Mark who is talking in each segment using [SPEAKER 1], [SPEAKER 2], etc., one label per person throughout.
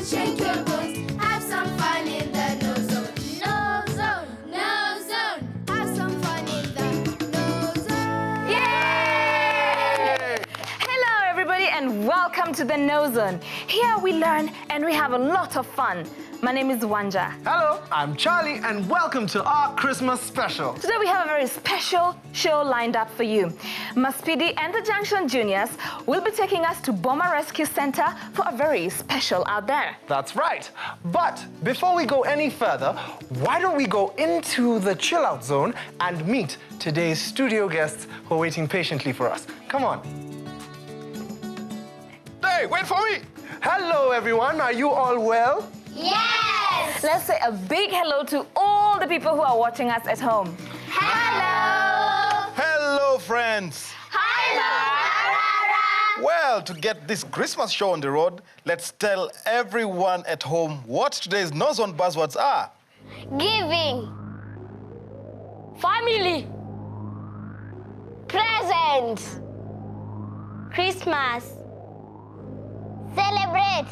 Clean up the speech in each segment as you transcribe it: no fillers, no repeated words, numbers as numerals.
[SPEAKER 1] shake your bones. Have some fun in the KnowZone. KnowZone, KnowZone. Have some fun in the KnowZone.
[SPEAKER 2] Yay! Hello, everybody, and welcome to the KnowZone. Here we learn and we have a lot of fun. My name is Wanja.
[SPEAKER 3] Hello, I'm Charlie, and welcome to our Christmas special.
[SPEAKER 2] Today we have a very special show lined up for you. Maspeedy and the Junction Juniors will be taking us to Boma Rescue Center for a very special out there.
[SPEAKER 3] That's right. But before we go any further, why don't we go into the chill out zone and meet today's studio guests who are waiting patiently for us. Come on. Hey, wait for me. Hello, everyone. Are you all well?
[SPEAKER 1] Yes!
[SPEAKER 2] Let's say a big hello to all the people who are watching us at home.
[SPEAKER 1] Hello!
[SPEAKER 4] Hello, friends.
[SPEAKER 1] Hello!
[SPEAKER 4] Well, to get this Christmas show on the road, let's tell everyone at home what today's KnowZone buzzwords are.
[SPEAKER 1] Giving. Family. Presents. Christmas. Celebrate.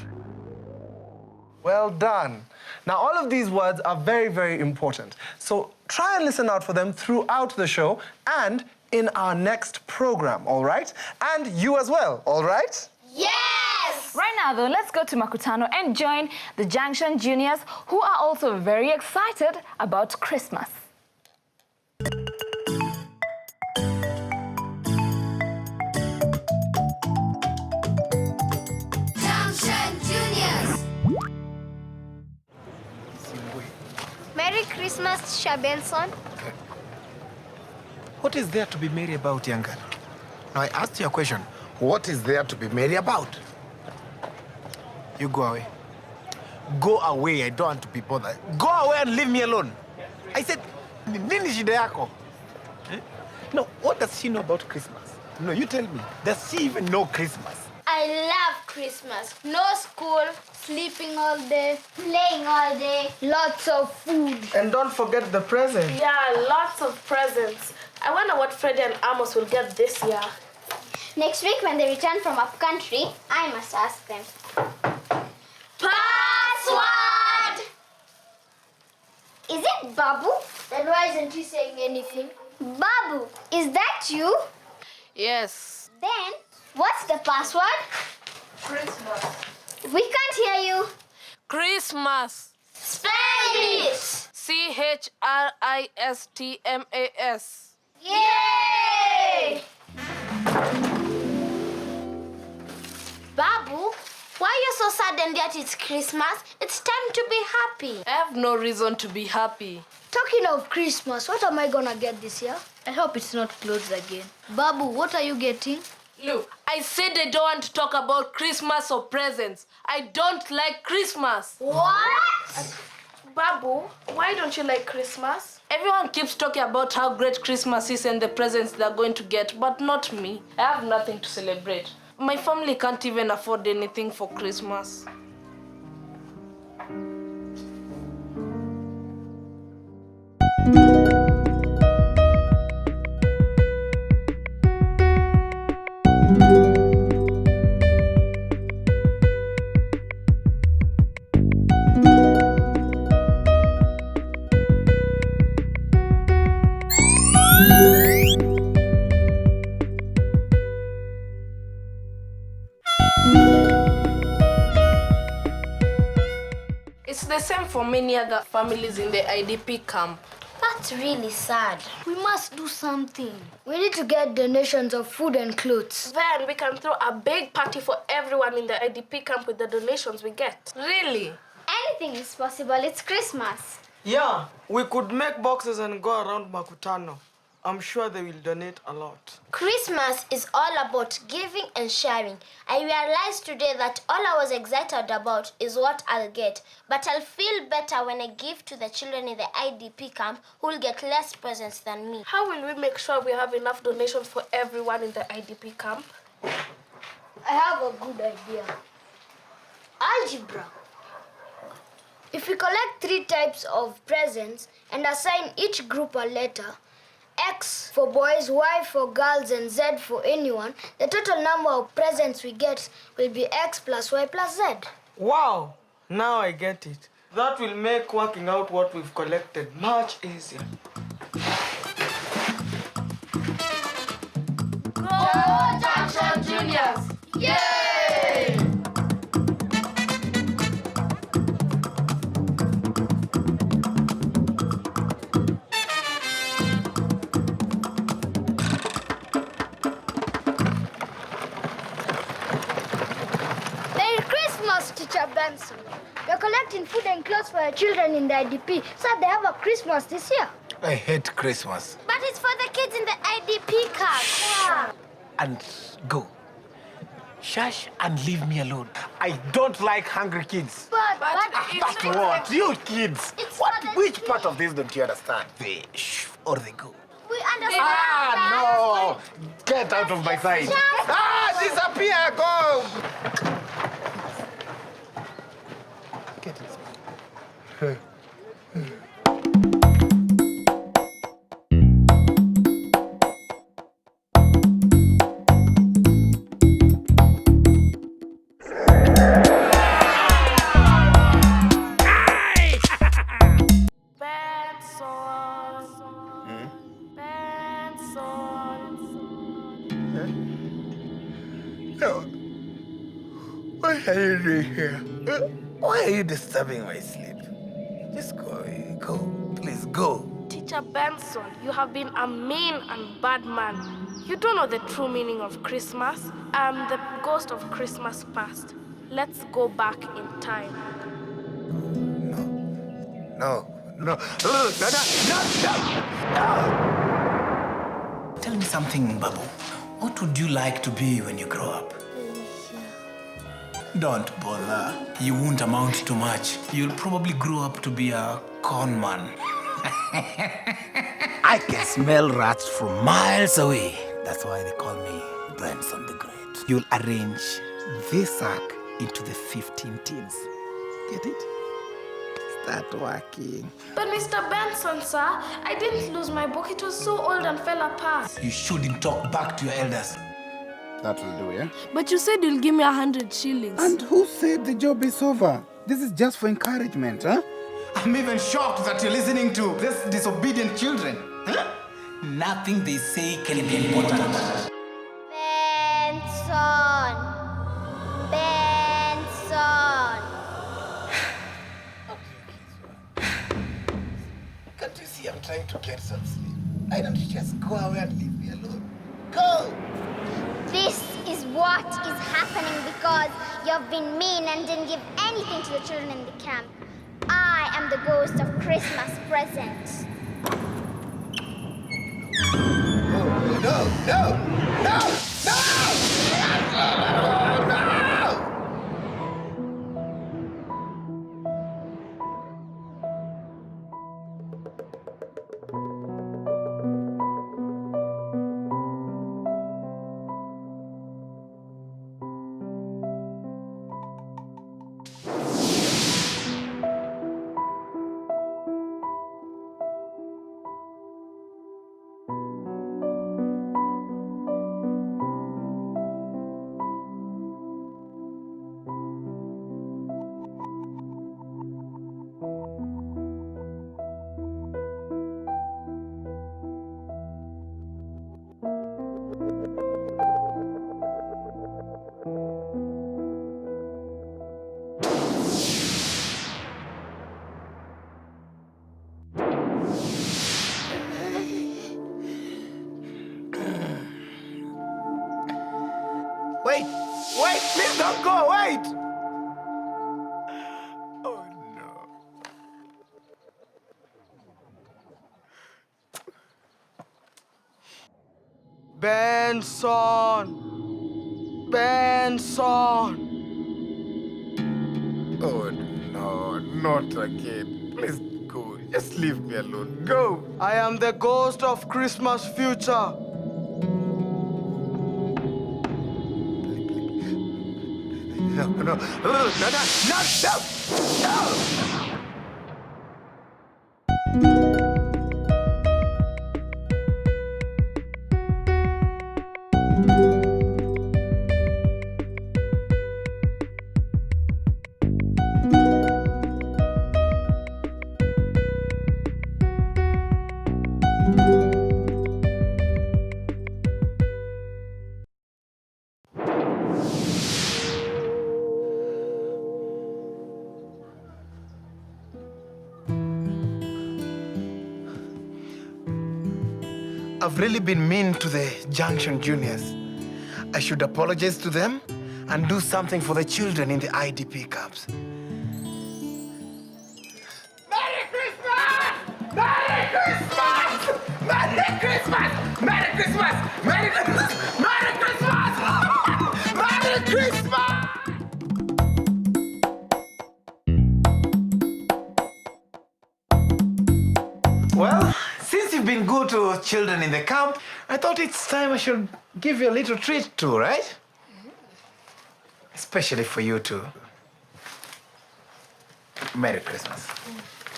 [SPEAKER 3] Well done. Now, all of these words are very, very important. So try and listen out for them throughout the show and in our next program, all right? And you as well, all right?
[SPEAKER 1] Yes!
[SPEAKER 2] Right now, though, let's go to Makutano and join the Junction Juniors, who are also very excited about Christmas.
[SPEAKER 1] Junction Juniors! Merry Christmas, Teacher Benson.
[SPEAKER 5] What is there to be merry about, young girl? Now, I asked you a question. What is there to be merry about? You go away. Go away. I don't want to be bothered. Go away and leave me alone. I said, nini shida yako? No, what does she know about Christmas? No, you tell me. Does she even know Christmas?
[SPEAKER 1] I love Christmas. No school, sleeping all day, playing all day, lots of food.
[SPEAKER 3] And don't forget the present.
[SPEAKER 6] Yeah, lots of presents. I wonder what Freddie and Amos will get this year.
[SPEAKER 1] Next week, when they return from up country, I must ask them. Password! Is it Babu? Then why isn't he saying anything? Babu, is that you?
[SPEAKER 6] Yes.
[SPEAKER 1] Then, what's the password?
[SPEAKER 6] Christmas.
[SPEAKER 1] We can't hear you.
[SPEAKER 6] Christmas.
[SPEAKER 1] Spell it!
[SPEAKER 6] Christmas.
[SPEAKER 1] Yay! Babu, why are you so sad and yet it's Christmas? It's time to be happy.
[SPEAKER 6] I have no reason to be happy.
[SPEAKER 7] Talking of Christmas, what am I gonna get this year? I hope it's not clothes again. Babu, what are you getting?
[SPEAKER 6] Look, I said I don't want to talk about Christmas or presents. I don't like Christmas.
[SPEAKER 1] What?
[SPEAKER 6] Babu, why don't you like Christmas? Everyone keeps talking about how great Christmas is and the presents they're going to get, but not me. I have nothing to celebrate. My family can't even afford anything for Christmas. It's the same for many other families in the IDP camp.
[SPEAKER 1] That's really sad.
[SPEAKER 7] We must do something. We need to get donations of food and clothes.
[SPEAKER 6] Then we can throw a big party for everyone in the IDP camp with the donations we get. Really?
[SPEAKER 1] Anything is possible. It's Christmas.
[SPEAKER 8] Yeah, we could make boxes and go around Makutano. I'm sure they will donate a lot.
[SPEAKER 1] Christmas is all about giving and sharing. I realized today that all I was excited about is what I'll get. But I'll feel better when I give to the children in the IDP camp who will get less presents than me.
[SPEAKER 6] How will we make sure we have enough donations for everyone in the IDP camp?
[SPEAKER 7] I have a good idea. Algebra. If we collect 3 types of presents and assign each group a letter, X for boys, Y for girls, and Z for anyone, the total number of presents we get will be X plus Y plus Z.
[SPEAKER 8] Wow, Now I get it. That will make working out what we've collected much easier.
[SPEAKER 6] Go Junction Juniors! Yay!
[SPEAKER 7] Merry Christmas, Teacher Benson. We're collecting food and clothes for your children in the IDP so they have a Christmas this year.
[SPEAKER 5] I hate Christmas.
[SPEAKER 1] But it's for the kids in the IDP camp.
[SPEAKER 5] And go. Shush and leave me alone. I don't like hungry kids.
[SPEAKER 7] But
[SPEAKER 5] But what? You kids.
[SPEAKER 1] It's
[SPEAKER 5] What?
[SPEAKER 1] for the
[SPEAKER 5] Which
[SPEAKER 1] kids.
[SPEAKER 5] part of this don't you understand? They shh or they go.
[SPEAKER 1] We understand.
[SPEAKER 5] No! Get out of my sight. Disappear! Go! Get it. No. What are you doing here? Why are you disturbing my sleep? Just go away. Go. Please go.
[SPEAKER 6] Teacher Benson, you have been a mean and bad man. You don't know the true meaning of Christmas. I'm the ghost of Christmas past. Let's go back in time.
[SPEAKER 5] No. No. No. Tell me something, Babu. What would you like to be when you grow up? Don't bother. You won't amount to much. You'll probably grow up to be a con man. I can smell rats from miles away. That's why they call me Benson the Great. You'll arrange this sack into the 15 teams. Get it? Start working.
[SPEAKER 6] But Mr. Benson, sir, I didn't lose my book. It was so old and fell apart.
[SPEAKER 5] You shouldn't talk back to your elders.
[SPEAKER 9] That will do, yeah?
[SPEAKER 6] But you said you'll give me 100 shillings.
[SPEAKER 9] And who said the job is over? This is just for encouragement, huh?
[SPEAKER 5] I'm even shocked that you're listening to these disobedient children. Huh? Nothing they say can be important.
[SPEAKER 1] Benson. Benson.
[SPEAKER 5] Can't you see I'm trying to get some sleep? Why don't you just go away and leave me alone? Go!
[SPEAKER 1] This is what is happening because you've been mean and didn't give anything to the children in the camp. I am the ghost of Christmas presents.
[SPEAKER 5] Wait, please don't go, wait! Oh no.
[SPEAKER 8] Benson!
[SPEAKER 5] Oh no, not again. Please go, just leave me alone. Go!
[SPEAKER 8] I am the ghost of Christmas future.
[SPEAKER 5] No. I've really been mean to the Junction Juniors. I should apologize to them and do something for the children in the IDP camps. Merry Christmas! Merry Christmas! Merry Christmas! Merry Christmas! Merry Christmas! Merry Christmas! Merry Christmas! Well, since you've been good to children in the camp, I thought it's time I should give you a little treat too, right? Especially for you too. Merry Christmas.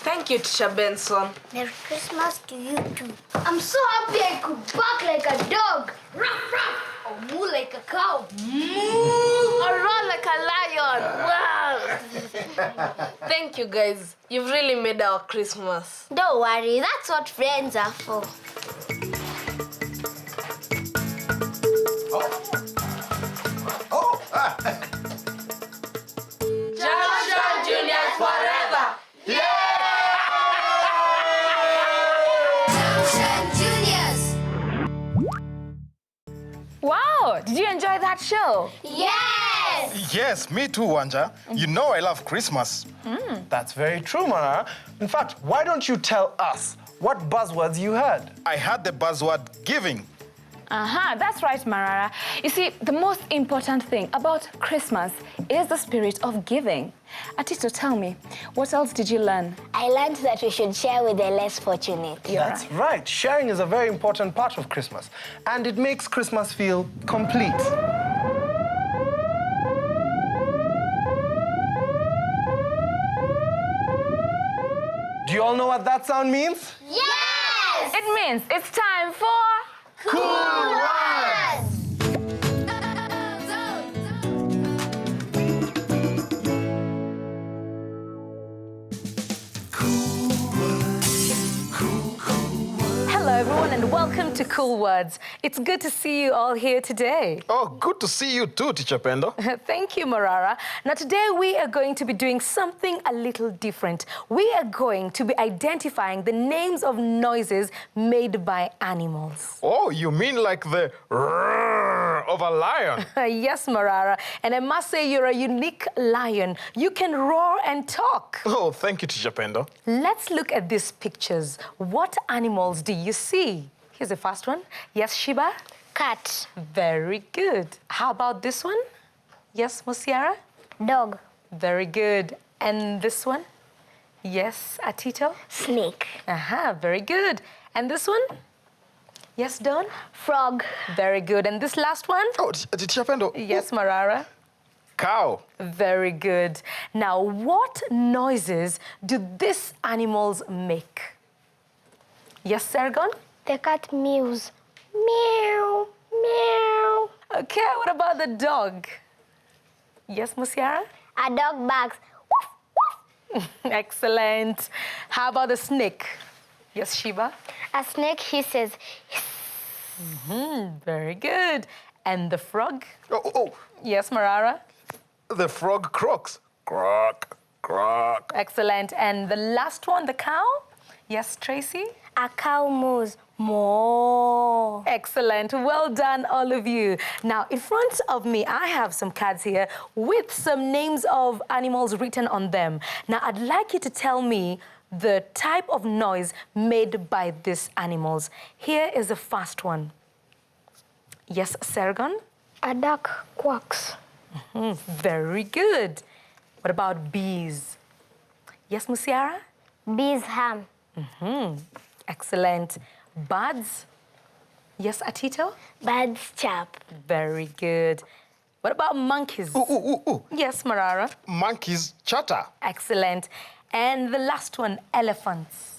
[SPEAKER 6] Thank you, Teacher Benson.
[SPEAKER 7] Merry Christmas to you too. I'm so happy I could bark like a dog. Ruff, ruff. Or moo like a cow.
[SPEAKER 6] Moo! Or run like a lion. Wow! Thank you, guys. You've really made our Christmas.
[SPEAKER 1] Don't worry, that's what friends are for.
[SPEAKER 6] Junction Juniors forever!
[SPEAKER 7] Junction Juniors.
[SPEAKER 2] Wow, did you enjoy that show?
[SPEAKER 7] Yes!
[SPEAKER 4] Yes, me too, Wanja. You know I love Christmas.
[SPEAKER 3] That's very true, Manara. In fact, why don't you tell us what buzzwords you heard?
[SPEAKER 4] I had the buzzword giving.
[SPEAKER 2] That's right, Marara. You see, the most important thing about Christmas is the spirit of giving. Atito, tell me, what else did you learn?
[SPEAKER 1] I learned that we should share with the less fortunate.
[SPEAKER 3] That's right. Sharing is a very important part of Christmas, and it makes Christmas feel complete. Do you all know what that sound means?
[SPEAKER 7] Yes!
[SPEAKER 2] It means it's time for...
[SPEAKER 7] Cool Words!
[SPEAKER 2] Hello, everyone, and welcome to Cool Words. It's good to see you all here today.
[SPEAKER 4] Oh, good to see you too, Teacher Pendo.
[SPEAKER 2] Thank you, Marara. Now, today we are going to be doing something a little different. We are going to be identifying the names of noises made by animals.
[SPEAKER 4] Oh, you mean like the roar of a lion?
[SPEAKER 2] Yes, Marara. And I must say you're a unique lion. You can roar and talk.
[SPEAKER 4] Oh, thank you, Teacher Pendo.
[SPEAKER 2] Let's look at these pictures. What animals do you see? Here's the first one. Yes, Shiba?
[SPEAKER 1] Cat.
[SPEAKER 2] Very good. How about this one? Yes, Musiara?
[SPEAKER 1] Dog.
[SPEAKER 2] Very good. And this one? Yes, Atito?
[SPEAKER 1] Snake.
[SPEAKER 2] Very good. And this one? Yes, Don?
[SPEAKER 1] Frog.
[SPEAKER 2] Very good. And this last one?
[SPEAKER 4] Oh, Teacher Pendo.
[SPEAKER 2] Yes, Marara?
[SPEAKER 4] Cow.
[SPEAKER 2] Very good. Now, what noises do these animals make? Yes, Sargon?
[SPEAKER 1] The cat mews. Meow, meow.
[SPEAKER 2] Okay, what about the dog? Yes, Musiara?
[SPEAKER 1] A dog barks.
[SPEAKER 2] Excellent. How about the snake? Yes, Shiba?
[SPEAKER 1] A snake hisses.
[SPEAKER 2] Very good. And the frog?
[SPEAKER 4] Oh,
[SPEAKER 2] Yes, Marara?
[SPEAKER 4] the frog croaks. Croak, croak.
[SPEAKER 2] Excellent. And the last one, the cow? Yes, Tracy?
[SPEAKER 1] A cow mows. Moo.
[SPEAKER 2] Excellent. Well done, all of you. Now, in front of me, I have some cards here with some names of animals written on them. Now, I'd like you to tell me the type of noise made by these animals. Here is the first one. Yes, Sargon?
[SPEAKER 1] A duck quacks.
[SPEAKER 2] Very good. What about bees? Yes, Musiara?
[SPEAKER 1] Bees hum.
[SPEAKER 2] Excellent. Birds? Yes, Atito?
[SPEAKER 1] Birds chirp.
[SPEAKER 2] Very good. What about monkeys?
[SPEAKER 4] Ooh.
[SPEAKER 2] Yes, Marara?
[SPEAKER 4] Monkeys chatter.
[SPEAKER 2] Excellent. And the last one, elephants.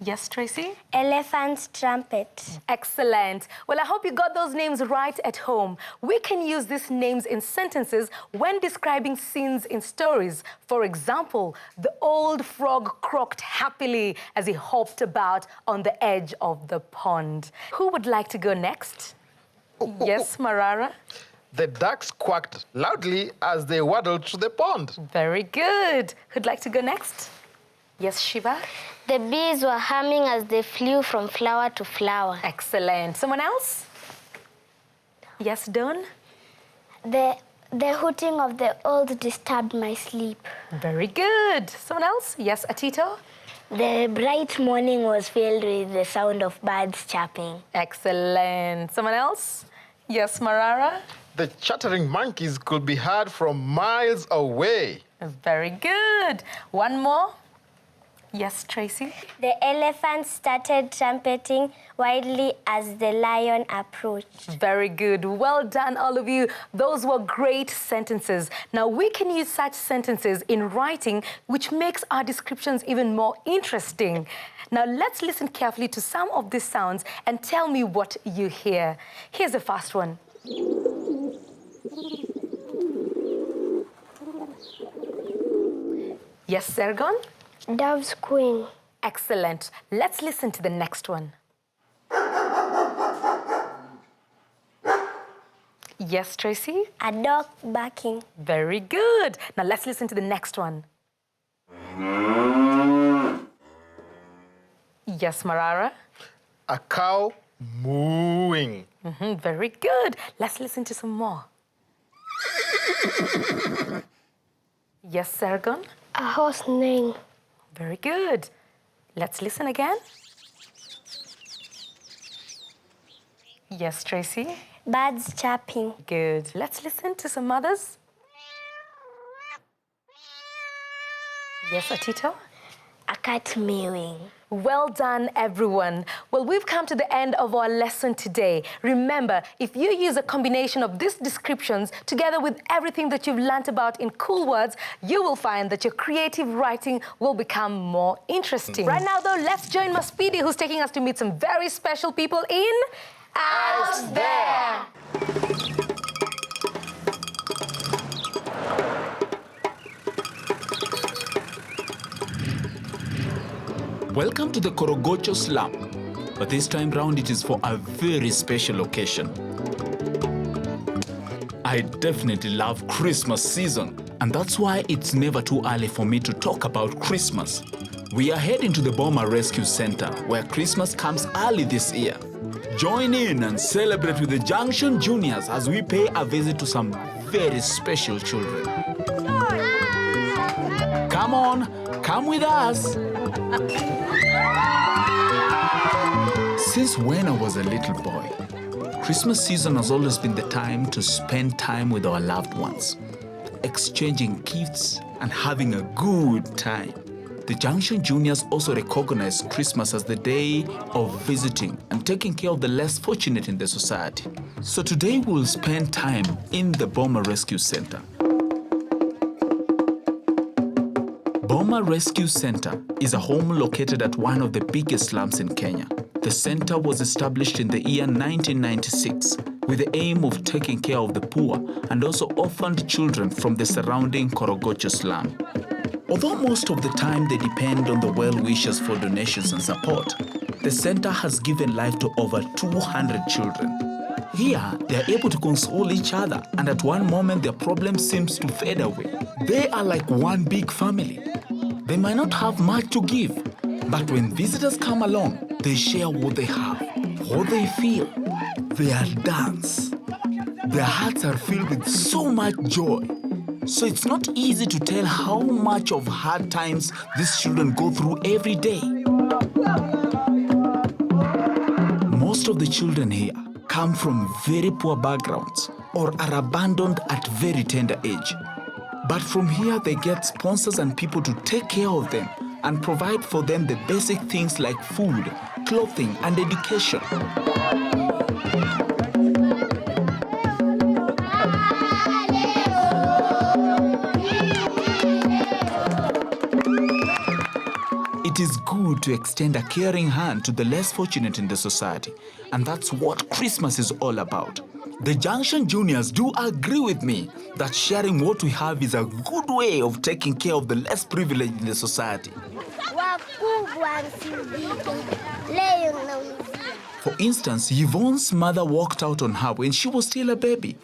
[SPEAKER 2] Yes, Tracy?
[SPEAKER 1] Elephants trumpet.
[SPEAKER 2] Excellent. Well, I hope you got those names right at home. We can use these names in sentences when describing scenes in stories. For example, the old frog croaked happily as he hopped about on the edge of the pond. Who would like to go next? Yes, Marara?
[SPEAKER 4] The ducks quacked loudly as they waddled to the pond.
[SPEAKER 2] Very good. Who'd like to go next? Yes, Shiva?
[SPEAKER 1] The bees were humming as they flew from flower to flower.
[SPEAKER 2] Excellent. Someone else? Yes, Dawn?
[SPEAKER 7] The hooting of the owl disturbed my sleep.
[SPEAKER 2] Very good. Someone else? Yes, Atito?
[SPEAKER 7] The bright morning was filled with the sound of birds chirping.
[SPEAKER 2] Excellent. Someone else? Yes, Marara?
[SPEAKER 4] The chattering monkeys could be heard from miles away.
[SPEAKER 2] Very good. One more? Yes, Tracy?
[SPEAKER 7] The elephants started trumpeting wildly as the lion approached.
[SPEAKER 2] Very good. Well done, all of you. Those were great sentences. Now, we can use such sentences in writing, which makes our descriptions even more interesting. Now, let's listen carefully to some of these sounds and tell me what you hear. Here's the first one. Yes, Sergon?
[SPEAKER 7] Doves cooing.
[SPEAKER 2] Excellent. Let's listen to the next one. Yes, Tracy?
[SPEAKER 7] A dog barking.
[SPEAKER 2] Very good. Now let's listen to the next one. Yes, Marara?
[SPEAKER 4] A cow mooing.
[SPEAKER 2] Very good. Let's listen to some more. Yes, Sargon?
[SPEAKER 7] A horse neighing.
[SPEAKER 2] Very good. Let's listen again. Yes, Tracy?
[SPEAKER 7] Birds chirping.
[SPEAKER 2] Good. Let's listen to some others. Yes, Atito?
[SPEAKER 7] A cat mewing.
[SPEAKER 2] Well done, everyone. Well, we've come to the end of our lesson today. Remember, if you use a combination of these descriptions together with everything that you've learnt about in cool words, you will find that your creative writing will become more interesting. Right now, though, let's join Maspeedy, who's taking us to meet some very special people in... Out There!
[SPEAKER 10] Welcome to the Korogocho slum, but this time round it is for a very special occasion. I definitely love Christmas season, and that's why it's never too early for me to talk about Christmas. We are heading to the Boma Rescue Center, where Christmas comes early this year. Join in and celebrate with the Junction Juniors as we pay a visit to some very special children. Come on, come with us. Since when I was a little boy, Christmas season has always been the time to spend time with our loved ones, exchanging gifts and having a good time. The Junction Juniors also recognize Christmas as the day of visiting and taking care of the less fortunate in the society. So today we'll spend time in the Boma Rescue Center. Boma Rescue Center is a home located at one of the biggest slums in Kenya. The center was established in the year 1996 with the aim of taking care of the poor and also orphaned children from the surrounding Korogocho slum. Although most of the time they depend on the well-wishers for donations and support, the center has given life to over 200 children. Here, they are able to console each other, and at one moment their problem seems to fade away. They are like one big family. They might not have much to give, but when visitors come along, they share what they have, what they feel, their dance. Their hearts are filled with so much joy. So it's not easy to tell how much of hard times these children go through every day. Most of the children here come from very poor backgrounds or are abandoned at very tender age. But from here they get sponsors and people to take care of them and provide for them the basic things like food, clothing, and education. It is good to extend a caring hand to the less fortunate in the society, and that's what Christmas is all about. The Junction Juniors do agree with me that sharing what we have is a good way of taking care of the less privileged in the society. For instance, Yvonne's mother walked out on her when she was still a baby,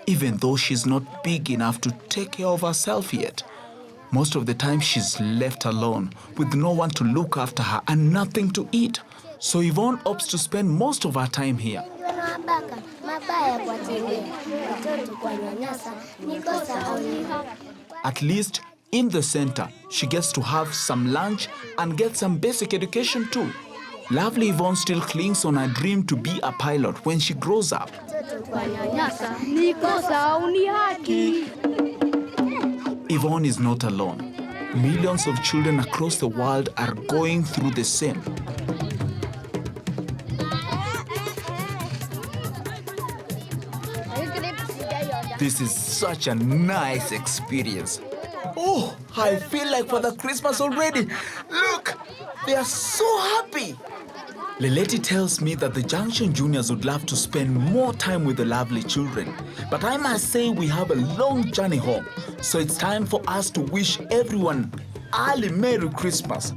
[SPEAKER 10] even though she's not big enough to take care of herself yet. Most of the time, she's left alone with no one to look after her and nothing to eat. So Yvonne opts to spend most of her time here. At least in the center, she gets to have some lunch and get some basic education too. Lovely Yvonne still clings on her dream to be a pilot when she grows up. Yvonne is not alone. Millions of children across the world are going through the same. This is such a nice experience. Oh, I feel like Father Christmas already. Look, they are so happy. Leleti tells me that the Junction Juniors would love to spend more time with the lovely children. But I must say we have a long journey home. So it's time for us to wish everyone early Merry Christmas.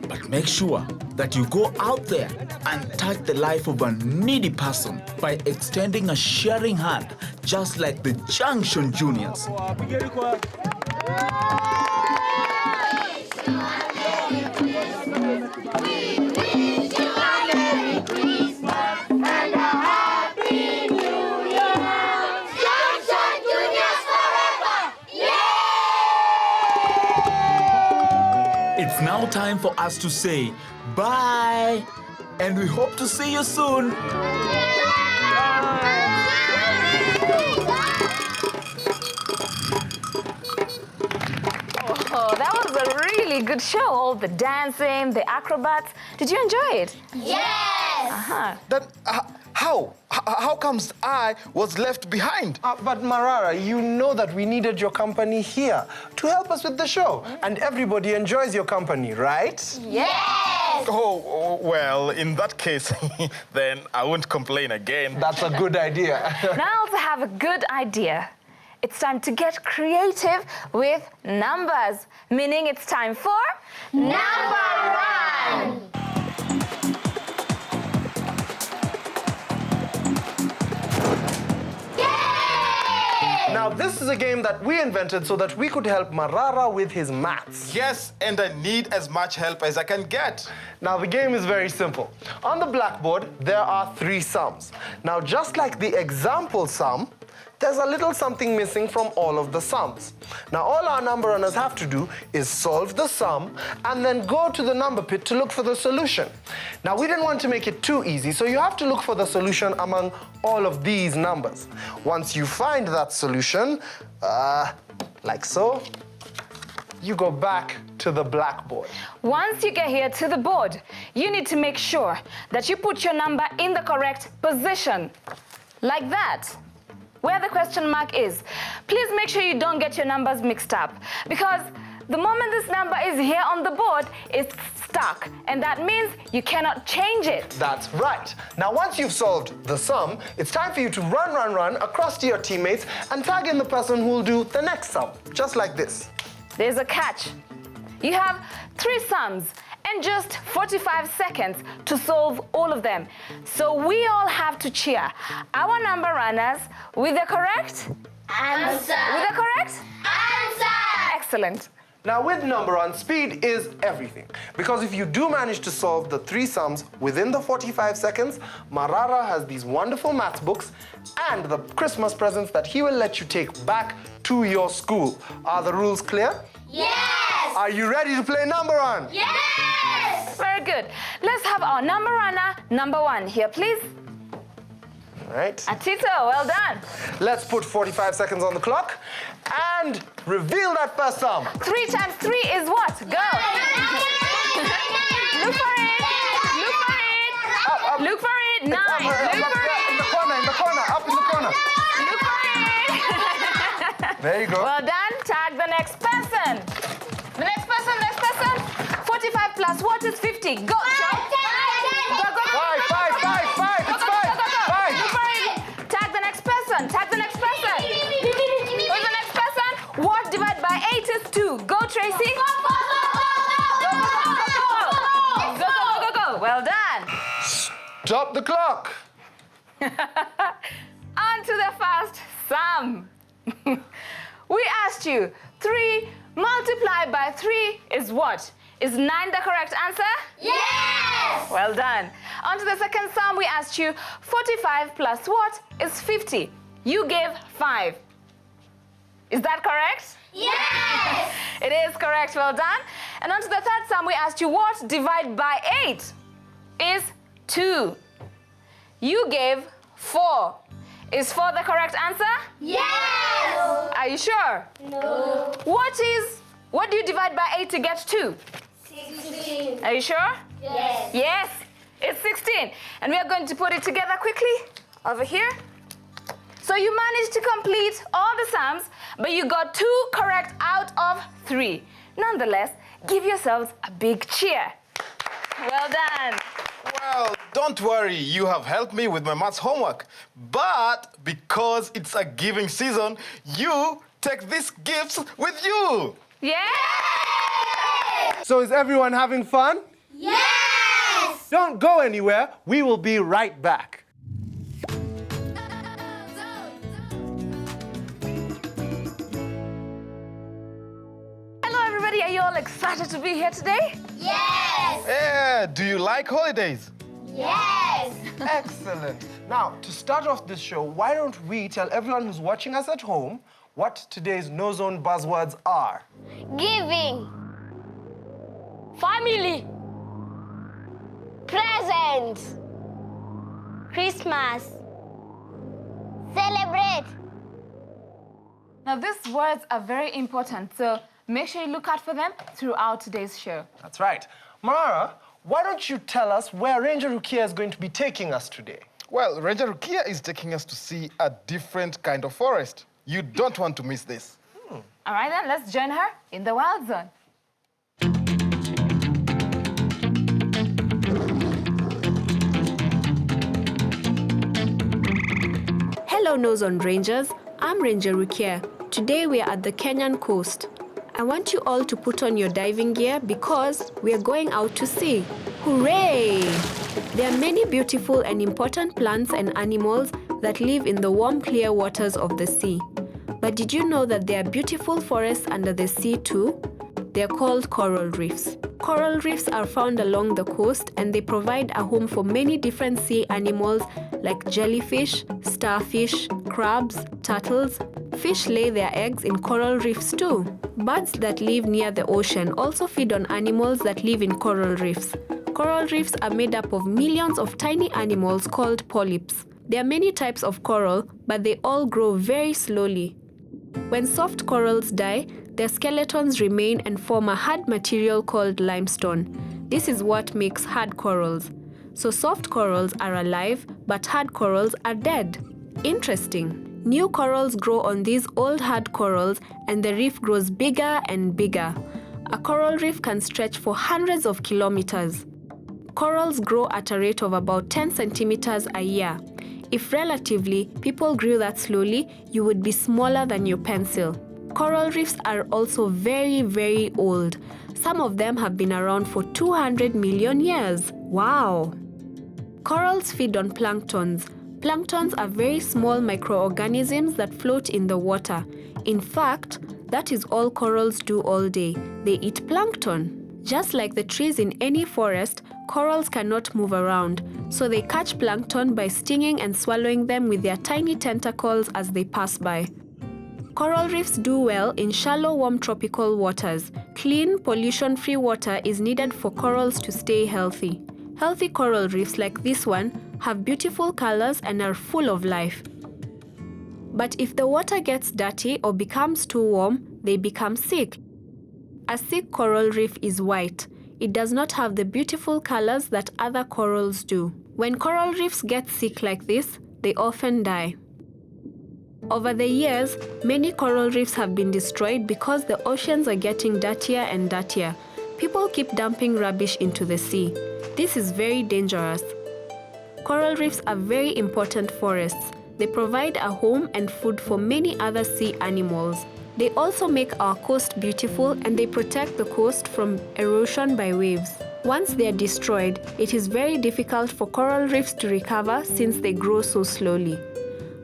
[SPEAKER 10] But make sure that you go out there and touch the life of a needy person by extending a sharing hand, just like the Junction Juniors. It's now time for us to say bye, and we hope to see you soon.
[SPEAKER 2] Oh, that was a really good show. All the dancing, the acrobats. Did you enjoy it?
[SPEAKER 1] Yes!
[SPEAKER 4] Then how comes I was left behind?
[SPEAKER 3] But Marara, you know that we needed your company here to help us with the show. And everybody enjoys your company, right?
[SPEAKER 1] Yes!
[SPEAKER 4] Oh, well, in that case, then I won't complain again.
[SPEAKER 3] That's a good idea.
[SPEAKER 2] Now I also have a good idea. It's time to get creative with numbers, meaning it's time for
[SPEAKER 1] Number Run!
[SPEAKER 3] Now, this is a game that we invented so that we could help Marara with his maths.
[SPEAKER 4] Yes, and I need as much help as I can get.
[SPEAKER 3] Now, the game is very simple. On the blackboard, there are 3 sums. Now, just like the example sum, there's a little something missing from all of the sums. Now, all our number runners have to do is solve the sum and then go to the number pit to look for the solution. Now, we didn't want to make it too easy, so you have to look for the solution among all of these numbers. Once you find that solution, like so, you go back to the blackboard.
[SPEAKER 2] Once you get here to the board, you need to make sure that you put your number in the correct position, like that, where the question mark is. Please make sure you don't get your numbers mixed up, because the moment this number is here on the board, it's stuck, and that means you cannot change it.
[SPEAKER 3] That's right. Now, once you've solved the sum, it's time for you to run across to your teammates and tag in the person who will do the next sum, just like this.
[SPEAKER 2] There's a catch. You have 3 sums and just 45 seconds to solve all of them. So we all have to cheer our number runners with the correct
[SPEAKER 1] Answer!
[SPEAKER 2] With the correct
[SPEAKER 1] Answer!
[SPEAKER 2] Excellent.
[SPEAKER 3] Now, with number run, speed is everything. Because if you do manage to solve the 3 sums within the 45 seconds, Marara has these wonderful maths books and the Christmas presents that he will let you take back to your school. Are the rules clear?
[SPEAKER 1] Yes!
[SPEAKER 3] Are you ready to play number run?
[SPEAKER 1] Yes!
[SPEAKER 2] Very good. Let's have our number runner, number 1 here, please.
[SPEAKER 3] All right.
[SPEAKER 2] Atito, well done.
[SPEAKER 3] Let's put 45 seconds on the clock and reveal that first sum.
[SPEAKER 2] 3 times 3 is what? Go. Look for it. Look for it.
[SPEAKER 3] Up.
[SPEAKER 2] Look for it. 9.
[SPEAKER 3] Up,
[SPEAKER 2] Look for it.
[SPEAKER 3] in the corner, up in the corner.
[SPEAKER 2] Look for it.
[SPEAKER 3] There you go.
[SPEAKER 2] Well done. Tag the next person. The next person. 45 plus what is 50? Go, Joe. Go.
[SPEAKER 3] 5. It's 5.
[SPEAKER 2] Look for it. Tag the next person. Who's the next person? What divided by 8 is 2? Go, Tracy. Go. Well done.
[SPEAKER 3] Stop the clock.
[SPEAKER 2] On to the first sum. We asked you 3 multiplied by 3 is what? Is 9 the correct answer?
[SPEAKER 1] Yes!
[SPEAKER 2] Well done. On to the second sum, we asked you 45 plus what is 50? You gave 5. Is that correct?
[SPEAKER 1] Yes!
[SPEAKER 2] It is correct, well done. And on to the third sum, we asked you what divided by 8 is 2. You gave 4. Is 4 the correct answer?
[SPEAKER 1] Yes!
[SPEAKER 2] Are you sure?
[SPEAKER 1] No.
[SPEAKER 2] What do you divide by 8 to get 2?
[SPEAKER 1] 16.
[SPEAKER 2] Are you sure?
[SPEAKER 1] Yes.
[SPEAKER 2] Yes, it's 16. And we are going to put it together quickly over here. So you managed to complete all the sums, but you got 2 correct out of 3. Nonetheless, give yourselves a big cheer. Well done.
[SPEAKER 4] Well, don't worry, you have helped me with my maths homework. But because it's a giving season, you take these gifts with you.
[SPEAKER 2] Yeah!
[SPEAKER 3] So is everyone having fun?
[SPEAKER 1] Yes!
[SPEAKER 3] Don't go anywhere. We will be right back.
[SPEAKER 2] Hello, everybody. Are you all excited to be here today?
[SPEAKER 1] Yes!
[SPEAKER 4] Yeah, do you like holidays?
[SPEAKER 1] Yes!
[SPEAKER 3] Excellent. Now, to start off this show, why don't we tell everyone who's watching us at home what today's KnowZone buzzwords are?
[SPEAKER 1] Giving. Family. Presents. Christmas. Celebrate.
[SPEAKER 11] Now, these words are very important, so make sure you look out for them throughout today's show.
[SPEAKER 3] That's right. Marara, why don't you tell us where Ranger Rukia is going to be taking us today?
[SPEAKER 4] Well, Ranger Rukia is taking us to see a different kind of forest. You don't want to miss this.
[SPEAKER 11] All right, then, let's join her in the Wild Zone.
[SPEAKER 12] Hello, KnowZone Rangers. I'm Ranger Rukia. Today we are at the Kenyan coast. I want you all to put on your diving gear because we are going out to sea. Hooray! There are many beautiful and important plants and animals that live in the warm, clear waters of the sea. But did you know that there are beautiful forests under the sea too? They are called coral reefs. Coral reefs are found along the coast and they provide a home for many different sea animals like jellyfish, starfish, crabs, turtles. Fish lay their eggs in coral reefs too. Birds that live near the ocean also feed on animals that live in coral reefs. Coral reefs are made up of millions of tiny animals called polyps. There are many types of coral, but they all grow very slowly. When soft corals die, their skeletons remain and form a hard material called limestone. This is what makes hard corals. So soft corals are alive, but hard corals are dead. Interesting. New corals grow on these old hard corals and the reef grows bigger and bigger. A coral reef can stretch for hundreds of kilometers. Corals grow at a rate of about 10 centimeters a year. If relatively, people grew that slowly, you would be smaller than your pencil. Coral reefs are also very, very old. Some of them have been around for 200 million years. Wow! Corals feed on planktons. Planktons are very small microorganisms that float in the water. In fact, that is all corals do all day. They eat plankton. Just like the trees in any forest, corals cannot move around, so they catch plankton by stinging and swallowing them with their tiny tentacles as they pass by. Coral reefs do well in shallow, warm tropical waters. Clean, pollution-free water is needed for corals to stay healthy. Healthy coral reefs like this one have beautiful colors and are full of life. But if the water gets dirty or becomes too warm, they become sick. A sick coral reef is white. It does not have the beautiful colors that other corals do. When coral reefs get sick like this, they often die. Over the years, many coral reefs have been destroyed because the oceans are getting dirtier and dirtier. People keep dumping rubbish into the sea. This is very dangerous. Coral reefs are very important forests. They provide a home and food for many other sea animals. They also make our coast beautiful and they protect the coast from erosion by waves. Once they are destroyed, it is very difficult for coral reefs to recover since they grow so slowly.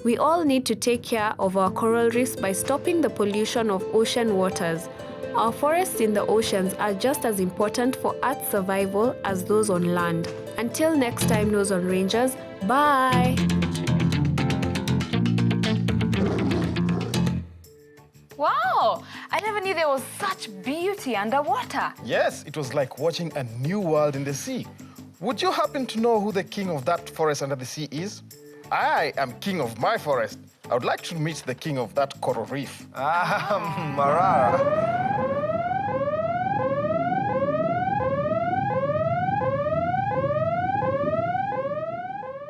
[SPEAKER 12] We all need to take care of our coral reefs by stopping the pollution of ocean waters. Our forests in the oceans are just as important for Earth's survival as those on land. Until next time, KnowZone Rangers, bye!
[SPEAKER 11] Wow! I never knew there was such beauty underwater.
[SPEAKER 4] Yes, it was like watching a new world in the sea. Would you happen to know who the king of that forest under the sea is? I am king of my forest. I would like to meet the king of that coral reef.
[SPEAKER 3] Marara.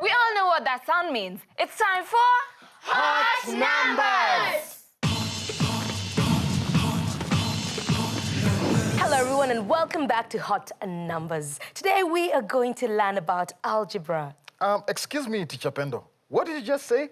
[SPEAKER 11] We all know what that sound means. It's time for...
[SPEAKER 1] Hot Numbers!
[SPEAKER 2] Hello everyone and welcome back to Hot Numbers. Today we are going to learn about algebra.
[SPEAKER 4] Excuse me, Teacher Pendo. What did you just say?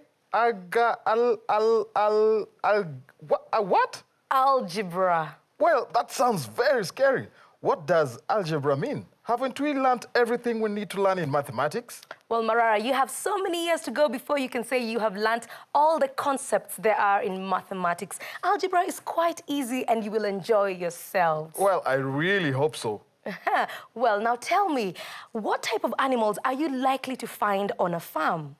[SPEAKER 4] What?
[SPEAKER 2] Algebra.
[SPEAKER 4] Well, that sounds very scary. What does algebra mean? Haven't we learned everything we need to learn in mathematics?
[SPEAKER 2] Well, Marara, you have so many years to go before you can say you have learnt all the concepts there are in mathematics. Algebra is quite easy and you will enjoy yourselves.
[SPEAKER 4] Well, I really hope so.
[SPEAKER 2] Well, now tell me, what type of animals are you likely to find on a farm?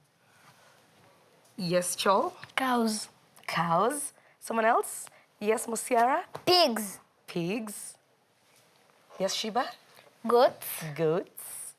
[SPEAKER 2] Yes, Chol?
[SPEAKER 7] Cows.
[SPEAKER 2] Cows. Someone else? Yes, Musiara?
[SPEAKER 7] Pigs.
[SPEAKER 2] Pigs. Yes, Shiba?
[SPEAKER 7] Goats.
[SPEAKER 2] Goats.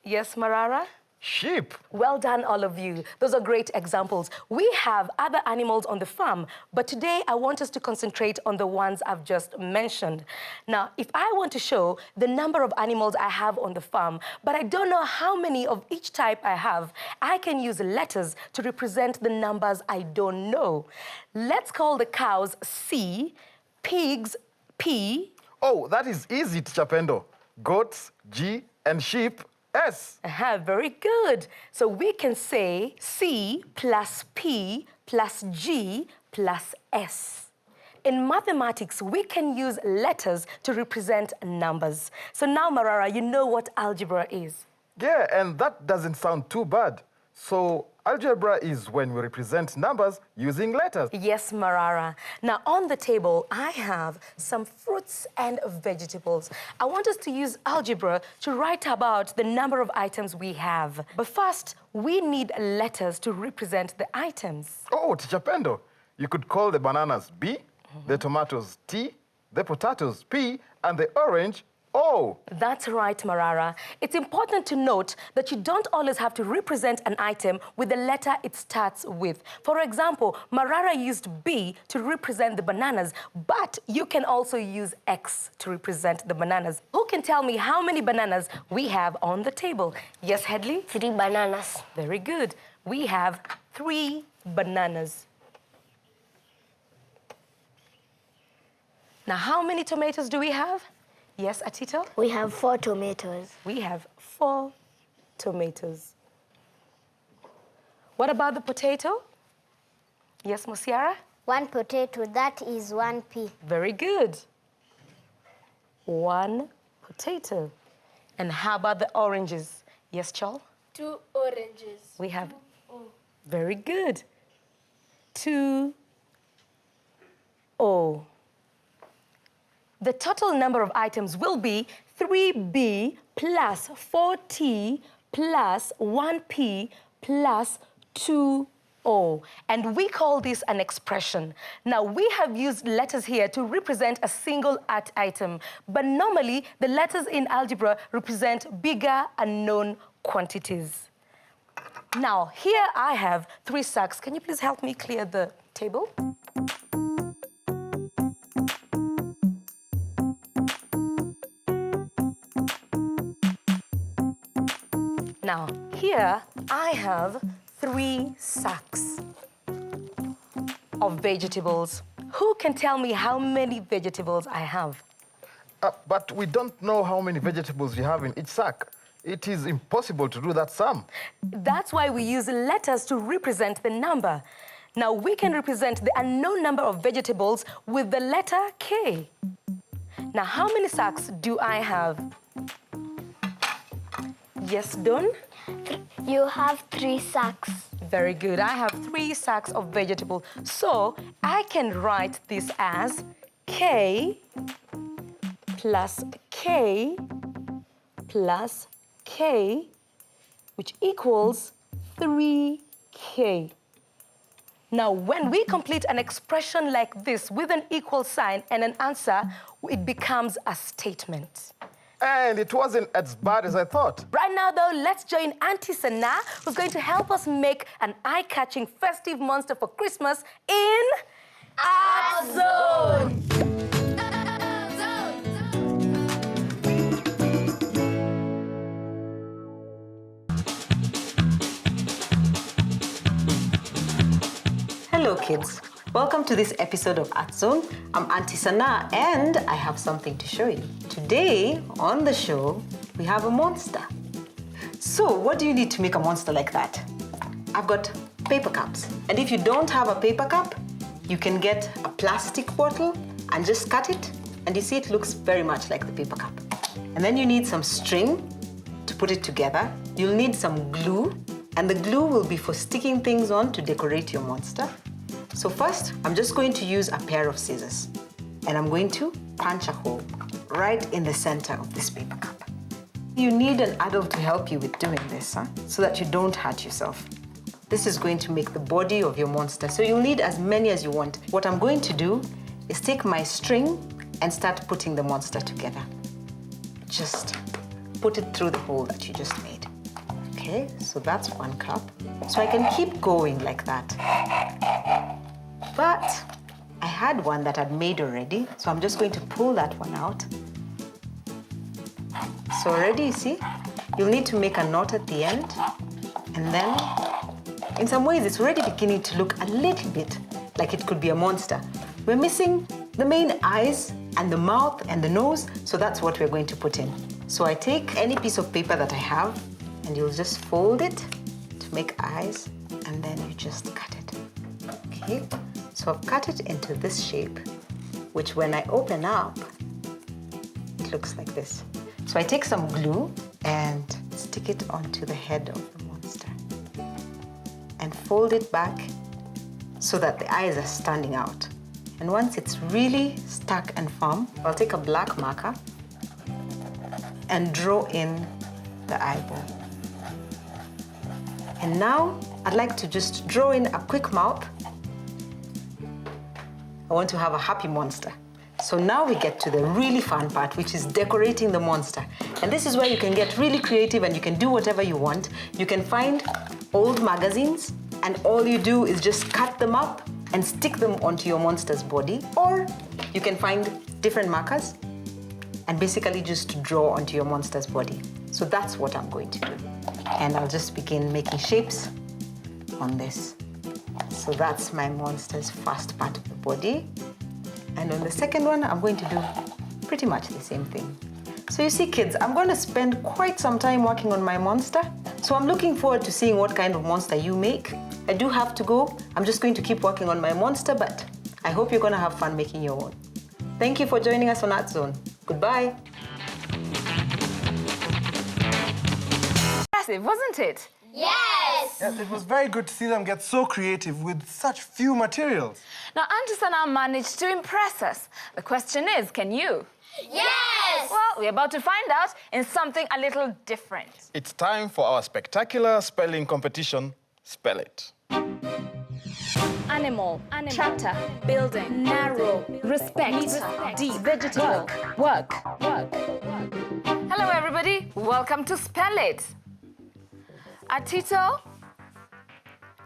[SPEAKER 2] Yes, Marara?
[SPEAKER 4] Sheep.
[SPEAKER 2] Well done, all of you. Those are great examples. We have other animals on the farm, but today I want us to concentrate on the ones I've just mentioned. Now, if I want to show the number of animals I have on the farm, but I don't know how many of each type I have, I can use letters to represent the numbers I don't know. Let's call the cows C, pigs P.
[SPEAKER 4] Oh, that is easy, Teacher Pendo. Goats, G, and sheep, S.
[SPEAKER 2] Very good. So we can say C plus P plus G plus S. In mathematics, we can use letters to represent numbers. So now, Marara, you know what algebra is.
[SPEAKER 4] Yeah, and that doesn't sound too bad. So algebra is when we represent numbers using letters.
[SPEAKER 2] Yes, Marara. Now, on the table, I have some fruits and vegetables. I want us to use algebra to write about the number of items we have. But first, we need letters to represent the items.
[SPEAKER 4] Oh, Teacher Pendo, you could call the bananas B, the tomatoes T, the potatoes P, and the orange O.
[SPEAKER 2] That's right, Marara. It's important to note that you don't always have to represent an item with the letter it starts with. For example, Marara used B to represent the bananas, but you can also use X to represent the bananas. Who can tell me how many bananas we have on the table? Yes, Headley?
[SPEAKER 1] 3 bananas.
[SPEAKER 2] Very good. We have 3 bananas. Now, how many tomatoes do we have? Yes, Atito?
[SPEAKER 1] We have 4 tomatoes.
[SPEAKER 2] We have 4 tomatoes. What about the potato? Yes, Musiara?
[SPEAKER 1] 1 potato, that is 1 pea.
[SPEAKER 2] Very good. 1 potato. And how about the oranges? Yes, Chol?
[SPEAKER 6] 2 oranges.
[SPEAKER 2] We have... Very good. 2 O. The total number of items will be 3B plus 4T plus 1P plus 2O. And we call this an expression. Now, we have used letters here to represent a single item, but normally the letters in algebra represent bigger unknown quantities. Now, here I have 3 sacks. Can you please help me clear the table? Now, here I have 3 sacks of vegetables. Who can tell me how many vegetables I have?
[SPEAKER 4] But we don't know how many vegetables you have in each sack. It is impossible to do that sum.
[SPEAKER 2] That's why we use letters to represent the number. Now, we can represent the unknown number of vegetables with the letter K. Now, how many sacks do I have? Yes, Don?
[SPEAKER 1] You have 3 sacks.
[SPEAKER 2] Very good. I have 3 sacks of vegetables. So I can write this as K plus K plus K, which equals 3K. Now, when we complete an expression like this with an equal sign and an answer, it becomes a statement.
[SPEAKER 4] And it wasn't as bad as I thought.
[SPEAKER 2] Right now, though, let's join Auntie Sana, who's going to help us make an eye-catching festive monster for Christmas in Art Zone.
[SPEAKER 13] Hello kids, welcome to this episode of Art Zone. I'm Auntie Sana and I have something to show you. Today on the show, we have a monster. So what do you need to make a monster like that? I've got paper cups. And if you don't have a paper cup, you can get a plastic bottle and just cut it. And you see it looks very much like the paper cup. And then you need some string to put it together. You'll need some glue. And the glue will be for sticking things on to decorate your monster. So first, I'm just going to use a pair of scissors. And I'm going to punch a hole right in the center of this paper cup. You need an adult to help you with doing this, so that you don't hurt yourself. This is going to make the body of your monster, so you'll need as many as you want. What I'm going to do is take my string and start putting the monster together. Just put it through the hole that you just made. Okay, so that's one cup. So I can keep going like that. But I had one that I'd made already, so I'm just going to pull that one out. So already, you see, you'll need to make a knot at the end. And then, in some ways, it's already beginning to look a little bit like it could be a monster. We're missing the main eyes and the mouth and the nose, so that's what we're going to put in. So I take any piece of paper that I have, and you'll just fold it to make eyes, and then you just cut it. Okay, so I've cut it into this shape, which when I open up, it looks like this. So I take some glue and stick it onto the head of the monster and fold it back so that the eyes are standing out. And once it's really stuck and firm, I'll take a black marker and draw in the eyeball. And now I'd like to just draw in a quick mouth. I want to have a happy monster. So now we get to the really fun part, which is decorating the monster. And this is where you can get really creative and you can do whatever you want. You can find old magazines and all you do is just cut them up and stick them onto your monster's body. Or you can find different markers and basically just draw onto your monster's body. So that's what I'm going to do. And I'll just begin making shapes on this. So that's my monster's first part of the body. And on the second one, I'm going to do pretty much the same thing. So you see, kids, I'm going to spend quite some time working on my monster. So I'm looking forward to seeing what kind of monster you make. I do have to go. I'm just going to keep working on my monster, but I hope you're going to have fun making your own. Thank you for joining us on Art Zone. Goodbye.
[SPEAKER 11] Impressive, wasn't it?
[SPEAKER 1] Yes!
[SPEAKER 3] Yes, it was very good to see them get so creative with such few materials.
[SPEAKER 11] Now, Auntie Sana managed to impress us. The question is, can you?
[SPEAKER 1] Yes!
[SPEAKER 11] Well, we're about to find out in something a little different.
[SPEAKER 4] It's time for our spectacular spelling competition. Spell it.
[SPEAKER 11] Animal, tractor, building, narrow, respect, deep, vegetable, work. Hello, everybody. Welcome to Spell It. Atito,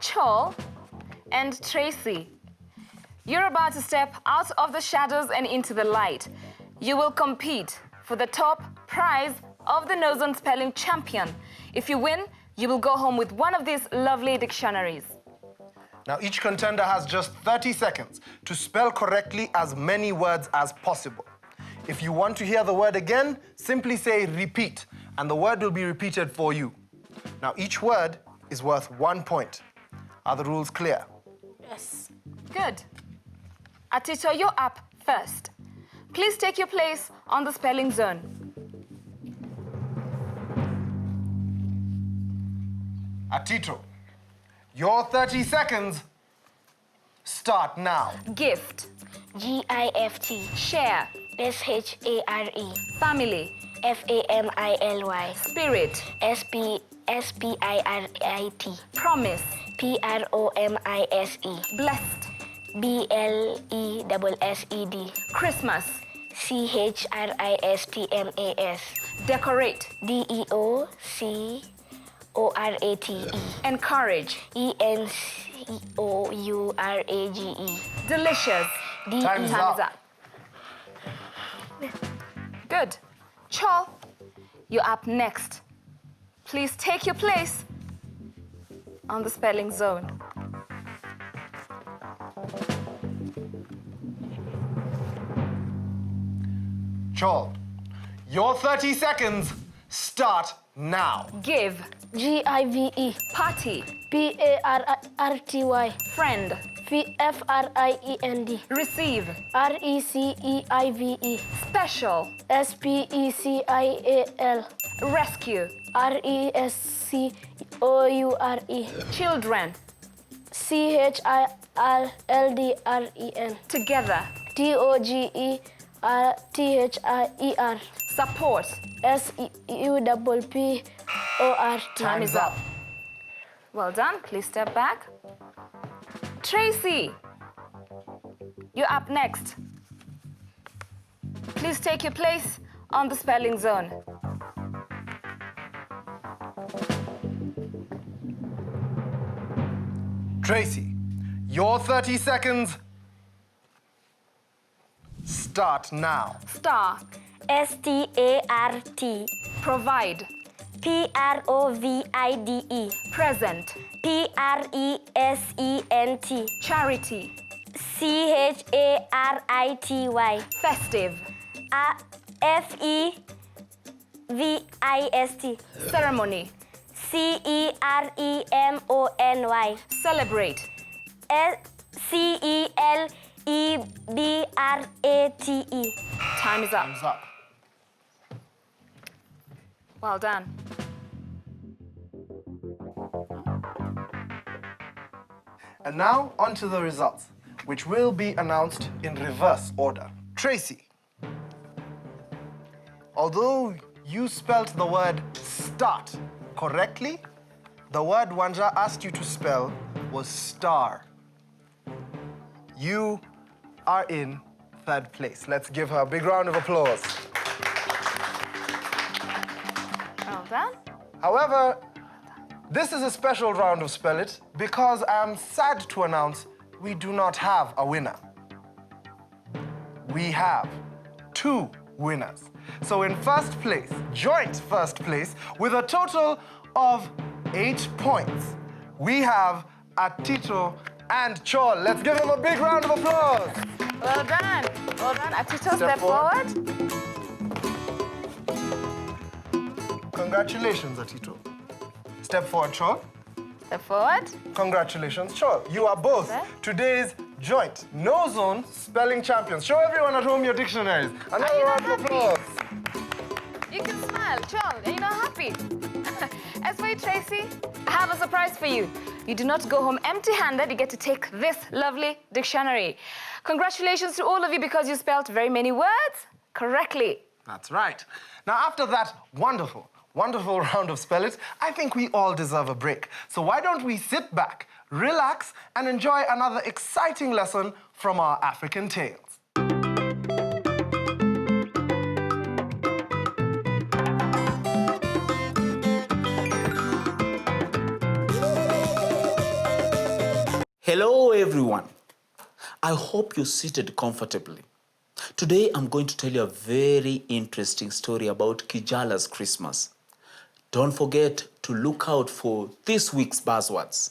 [SPEAKER 11] Cho, and Tracy. You're about to step out of the shadows and into the light. You will compete for the top prize of the KnowZone Spelling Champion. If you win, you will go home with one of these lovely dictionaries.
[SPEAKER 3] Now, each contender has just 30 seconds to spell correctly as many words as possible. If you want to hear the word again, simply say repeat, and the word will be repeated for you. Now, each word is worth 1 point. Are the rules clear?
[SPEAKER 11] Yes. Good. Atito, you're up first. Please take your place on the spelling zone.
[SPEAKER 3] Atito, your 30 seconds start now.
[SPEAKER 11] Gift.
[SPEAKER 1] G-I-F-T.
[SPEAKER 11] Share.
[SPEAKER 1] S-H-A-R-E.
[SPEAKER 11] Family.
[SPEAKER 1] F-A-M-I-L-Y.
[SPEAKER 11] Spirit.
[SPEAKER 1] S-P-I-R-I-T.
[SPEAKER 11] Promise.
[SPEAKER 1] P-R-O-M-I-S-E.
[SPEAKER 11] Blessed.
[SPEAKER 1] B-L-E-S-S-E-D.
[SPEAKER 11] Christmas.
[SPEAKER 1] C-H-R-I-S-T-M-A-S.
[SPEAKER 11] Decorate.
[SPEAKER 1] D-E-O-C-O-R-A-T-E.
[SPEAKER 11] Encourage.
[SPEAKER 1] E-N-C-O-U-R-A-G-E.
[SPEAKER 11] Delicious.
[SPEAKER 3] Time's up.
[SPEAKER 11] Good. Chol, you're up next. Please take your place on the spelling zone.
[SPEAKER 3] Chol, your 30 seconds start now.
[SPEAKER 11] Give.
[SPEAKER 7] G-I-V-E.
[SPEAKER 11] Party.
[SPEAKER 7] P-A-R-R-T-Y.
[SPEAKER 11] Friend.
[SPEAKER 7] F-R-I-E-N-D.
[SPEAKER 11] Receive.
[SPEAKER 7] R-E-C-E-I-V-E.
[SPEAKER 11] Special.
[SPEAKER 7] S-P-E-C-I-A-L.
[SPEAKER 11] Rescue.
[SPEAKER 7] R-E-S-C-O-U-R-E.
[SPEAKER 11] Children.
[SPEAKER 7] C-H-I-L-D-R-E-N.
[SPEAKER 11] Together.
[SPEAKER 7] T-O-G-E-R-T-H-I-E-R.
[SPEAKER 11] Support.
[SPEAKER 7] S-U-P-P-O-R-T.
[SPEAKER 11] Time is up. Well done. Please step back. Tracy, you're up next. Please take your place on the spelling zone.
[SPEAKER 3] Tracy, your 30 seconds start now.
[SPEAKER 11] Star.
[SPEAKER 1] S-T-A-R-T.
[SPEAKER 11] Provide.
[SPEAKER 1] P-R-O-V-I-D-E.
[SPEAKER 11] Present.
[SPEAKER 1] P-R-E-S-E-N-T.
[SPEAKER 11] Charity.
[SPEAKER 1] C-H-A-R-I-T-Y.
[SPEAKER 11] Festive.
[SPEAKER 1] F-E-V-I-S-T.
[SPEAKER 11] Ceremony.
[SPEAKER 1] C-E-R-E-M-O-N-Y.
[SPEAKER 11] Celebrate.
[SPEAKER 1] C-E-L-E-B-R-A-T-E.
[SPEAKER 11] Time is up.
[SPEAKER 3] Time's up.
[SPEAKER 11] Well done.
[SPEAKER 3] And now, on to the results, which will be announced in reverse order. Tracy, although you spelt the word start correctly, the word Wanja asked you to spell was star. You are in third place. Let's give her a big round of applause.
[SPEAKER 11] Well done.
[SPEAKER 3] However, this is a special round of Spell It because I am sad to announce we do not have a winner. We have 2 winners. So in first place, joint first place, with a total of 8 points, we have Atito and Chol. Let's give them a big round of applause.
[SPEAKER 11] Well done. Well done. Atito,
[SPEAKER 3] Step
[SPEAKER 11] step forward.
[SPEAKER 3] Congratulations, Atito. Step forward, Chol.
[SPEAKER 11] Step forward.
[SPEAKER 3] Congratulations, Chol. You are both today's joint KnowZone spelling champions. Show everyone at home your dictionaries. Another round of applause.
[SPEAKER 11] You can smile, Chol. Are you not happy? As for you, Tracy, I have a surprise for you. You do not go home empty-handed. You get to take this lovely dictionary. Congratulations to all of you because you spelled very many words correctly.
[SPEAKER 3] That's right. Now, after that wonderful round of Spell It, I think we all deserve a break. So why don't we sit back, relax, and enjoy another exciting lesson from our African tales.
[SPEAKER 10] Hello, everyone. I hope you're seated comfortably. Today, I'm going to tell you a very interesting story about KIJALA'S Christmas. Don't forget to look out for this week's buzzwords.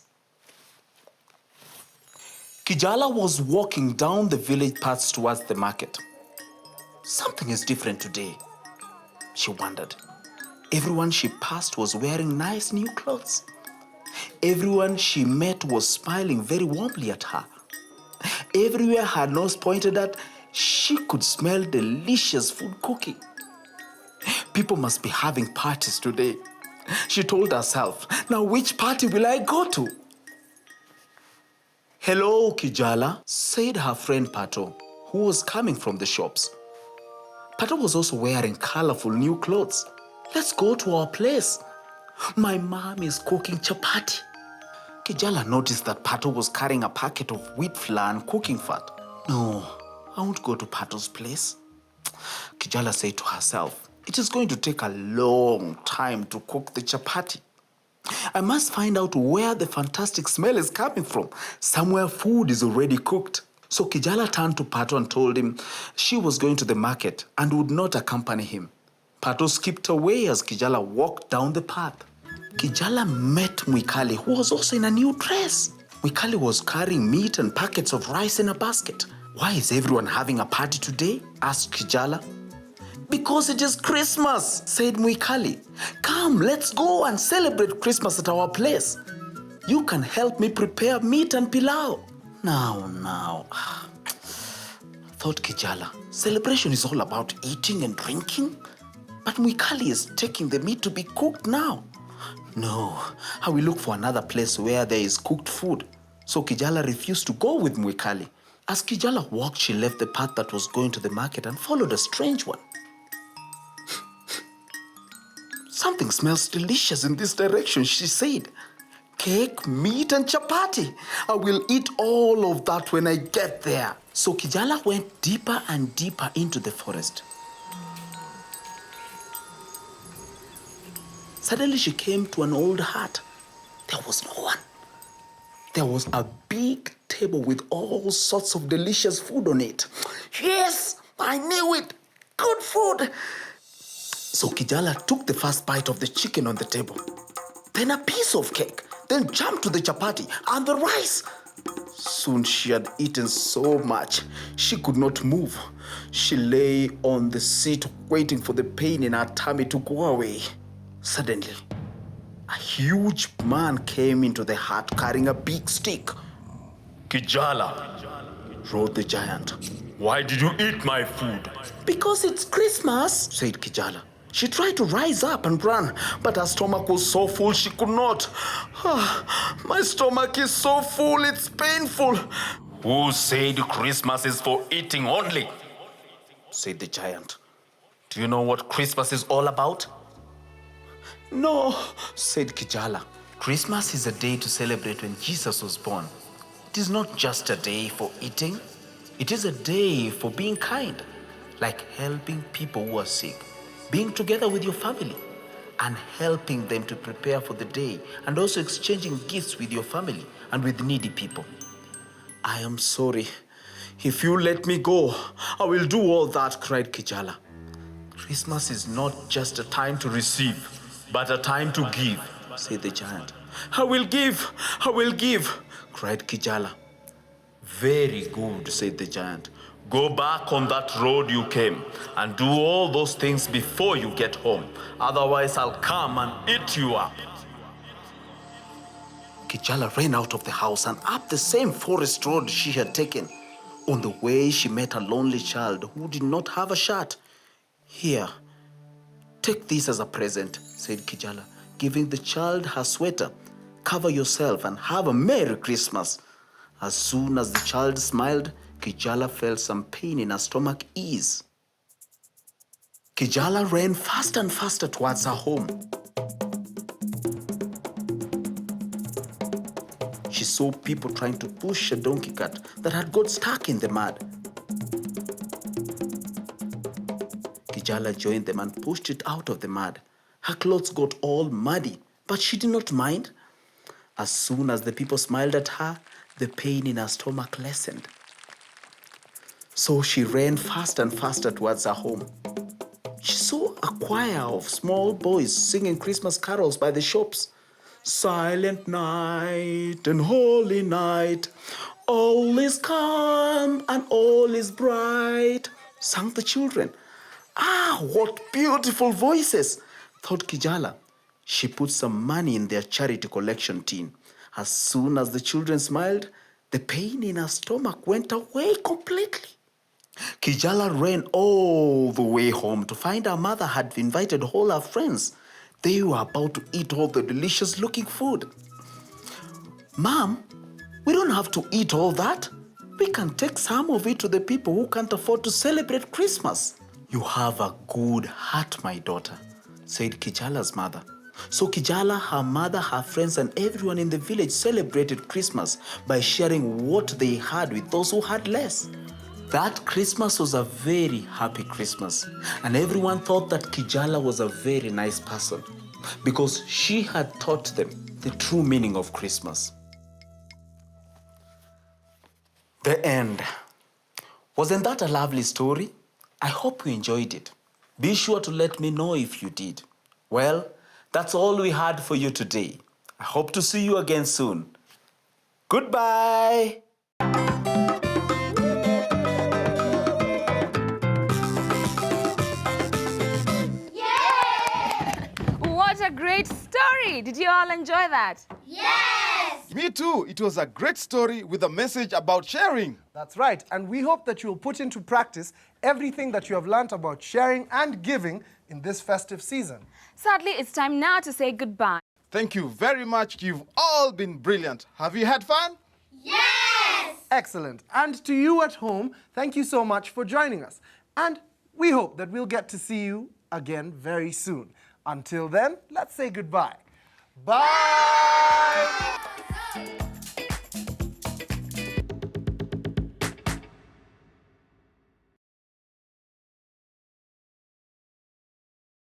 [SPEAKER 10] KIJALA was walking down the village paths towards the market. Something is different today, she wondered. Everyone she passed was wearing nice new clothes. Everyone she met was smiling very warmly at her. Everywhere her nose pointed at, she could smell delicious food cooking. People must be having parties today, she told herself. Now, which party will I go to? Hello, KIJALA, said her friend Pato, who was coming from the shops. Pato was also wearing colorful new clothes. Let's go to our place. My mom is cooking chapati. Kijala noticed that Pato was carrying a packet of wheat flour and cooking fat. No, I won't go to Pato's place. Kijala said to herself, it is going to take a long time to cook the chapati. I must find out where the fantastic smell is coming from. Somewhere food is already cooked. So Kijala turned to Pato and told him she was going to the market and would not accompany him. Pato skipped away as Kijala walked down the path. Kijala met Mwikali, who was also in a new dress. Mwikali was carrying meat and packets of rice in a basket. Why is everyone having a party today? Asked Kijala. Because it is Christmas, said Mwikali. Come, let's go and celebrate Christmas at our place. You can help me prepare meat and pilau. Now, thought Kijala. Celebration is all about eating and drinking. But Mwikali is taking the meat to be cooked now. No, I will look for another place where there is cooked food. So Kijala refused to go with Mwikali. As Kijala walked, she left the path that was going to the market and followed a strange one. Something smells delicious in this direction, she said. Cake, meat, and chapati. I will eat all of that when I get there. So Kijala went deeper and deeper into the forest. Suddenly she came to an old hut. There was no one. There was a big table with all sorts of delicious food on it. Yes, I knew it. Good food. So Kijala took the first bite of the chicken on the table, then a piece of cake, then jumped to the chapati and the rice. Soon she had eaten so much, she could not move. She lay on the seat waiting for the pain in her tummy to go away. Suddenly, a huge man came into the hut carrying a big stick.
[SPEAKER 14] Kijala, roared the giant, why did you eat my food?
[SPEAKER 10] Because it's Christmas, said Kijala. She tried to rise up and run, but her stomach was so full she could not. My stomach is so full, it's painful.
[SPEAKER 14] Who said Christmas is for eating only?
[SPEAKER 10] Said the giant.
[SPEAKER 14] Do you know what Christmas is all about?
[SPEAKER 10] No, said Kijala. Christmas is a day to celebrate when Jesus was born. It is not just a day for eating. It is a day for being kind, like helping people who are sick, being together with your family, and helping them to prepare for the day, and also exchanging gifts with your family and with needy people. I am sorry. If you let me go, I will do all that, cried Kijala. Christmas is not just a time to receive, but a time to give, said the giant. I will give, cried Kijala.
[SPEAKER 14] Very good, said the giant. Go back on that road you came and do all those things before you get home. Otherwise, I'll come and eat you up.
[SPEAKER 10] Kijala ran out of the house and up the same forest road she had taken. On the way, she met a lonely child who did not have a shirt. Here, take this as a present, said Kijala, giving the child her sweater. Cover yourself and have a Merry Christmas. As soon as the child smiled, Kijala felt some pain in her stomach ease. Kijala ran faster and faster towards her home. She saw people trying to push a donkey cart that had got stuck in the mud. Kijala joined them and pushed it out of the mud. Her clothes got all muddy, but she did not mind. As soon as the people smiled at her, the pain in her stomach lessened. So she ran faster and faster towards her home. She saw a choir of small boys singing Christmas carols by the shops. Silent night and holy night, all is calm and all is bright, sang the children. Ah, what beautiful voices, thought Kijala. She put some money in their charity collection tin. As soon as the children smiled, the pain in her stomach went away completely. Kijala ran all the way home to find her mother had invited all her friends. They were about to eat all the delicious-looking food. Mom, we don't have to eat all that.
[SPEAKER 14] we can take some of it to the people who can't afford to celebrate Christmas. You have a good heart, my daughter, said KIJALA'S mother. So Kijala, her mother, her friends, and everyone in the village celebrated Christmas by sharing what they had with those who had less. That Christmas was a very happy Christmas, and everyone thought that KIJALA was a very nice person because she had taught them the true meaning of Christmas. The end. Wasn't that a lovely story? I hope you enjoyed it. Be sure to let me know if you did. Well, that's all we had for you today. I hope to see you again soon. Goodbye.
[SPEAKER 11] What a great story! Did you all enjoy that?
[SPEAKER 7] Yes!
[SPEAKER 4] Me too. It was a great story with a message about sharing.
[SPEAKER 3] That's right, and we hope that you'll put into practice everything that you have learnt about sharing and giving in this festive season.
[SPEAKER 11] Sadly, it's time now to say goodbye.
[SPEAKER 4] Thank you very much. You've all been brilliant. Have you had fun?
[SPEAKER 7] Yes!
[SPEAKER 3] Excellent. And to you at home, thank you so much for joining us. And we hope that we'll get to see you again very soon. Until then, let's say goodbye. Bye!